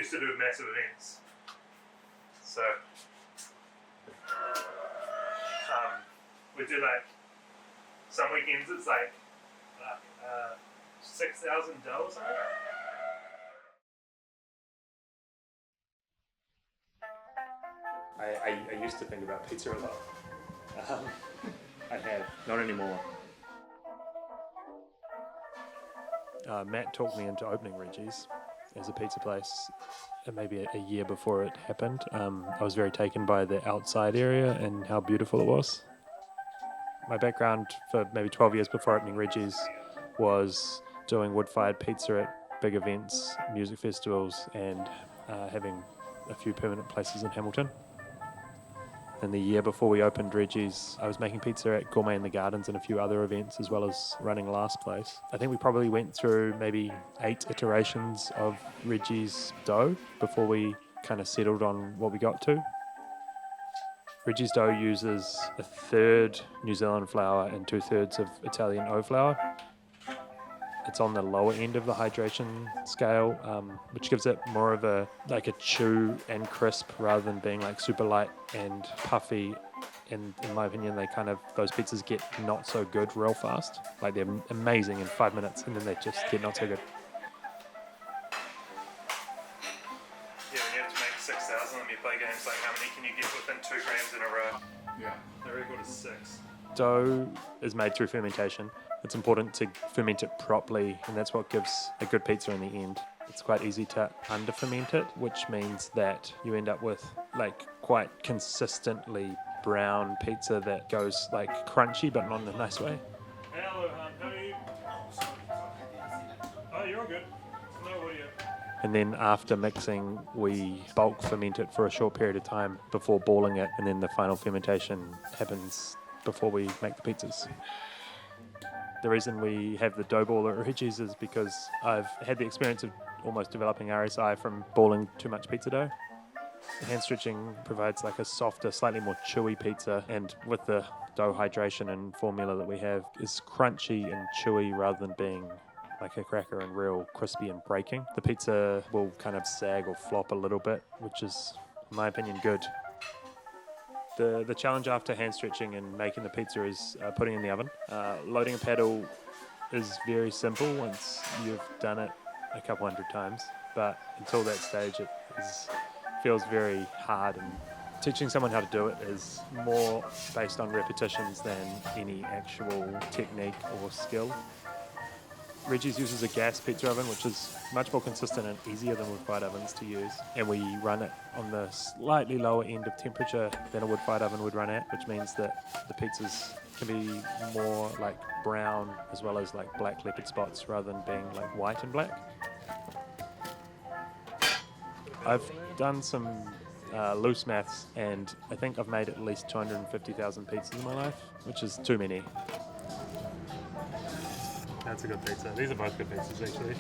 used to do massive events. So we do like some weekends it's like 6,000 dough or something. I used to think about pizza a lot. I have, not anymore. Matt talked me into opening Reggie's as a pizza place maybe a year before it happened. I was very taken by the outside area and how beautiful it was. My background for maybe 12 years before opening Reggie's was doing wood-fired pizza at big events, music festivals, and having a few permanent places in Hamilton. And the year before we opened Reggie's, I was making pizza at Gourmet in the Gardens and a few other events, as well as running Last Place. I think we probably went through maybe 8 iterations of Reggie's dough before we kind of settled on what we got to. Reggie's dough uses 1/3 New Zealand flour and 2/3 of Italian O flour. It's on the lower end of the hydration scale, which gives it more of a chew and crisp rather than being like super light and puffy. And in my opinion, those pizzas get not so good real fast. Like they're amazing in 5 minutes and then they just get not so good. Yeah, when you have to make 6,000 and you play games like how many can you get within 2 grams in a row? Yeah. The record is 6. Dough is made through fermentation. It's important to ferment it properly, and that's what gives a good pizza in the end. It's quite easy to under-ferment it, which means that you end up with quite consistently brown pizza that goes crunchy, but not in a nice way. Hello, hon. How are you? Oh, you're all good. No audio. And then after mixing, we bulk ferment it for a short period of time before balling it, and then the final fermentation happens before we make the pizzas. The reason we have the dough ball at Reggie's is because I've had the experience of almost developing RSI from balling too much pizza dough. Hand stretching provides a softer, slightly more chewy pizza, and with the dough hydration and formula that we have, is crunchy and chewy rather than being like a cracker and real crispy and breaking. The pizza will kind of sag or flop a little bit, which is, in my opinion, good. The challenge after hand stretching and making the pizza is putting it in the oven. Loading a paddle is very simple once you've done it a couple hundred times, but until that stage it feels very hard, and teaching someone how to do it is more based on repetitions than any actual technique or skill. Reggie's uses a gas pizza oven, which is much more consistent and easier than wood-fired ovens to use. And we run it on the slightly lower end of temperature than a wood-fired oven would run at, which means that the pizzas can be more brown as well as black leopard spots rather than being white and black. I've done some loose maths, and I think I've made at least 250,000 pizzas in my life, which is too many. That's a good pizza. These are both good pizzas, actually.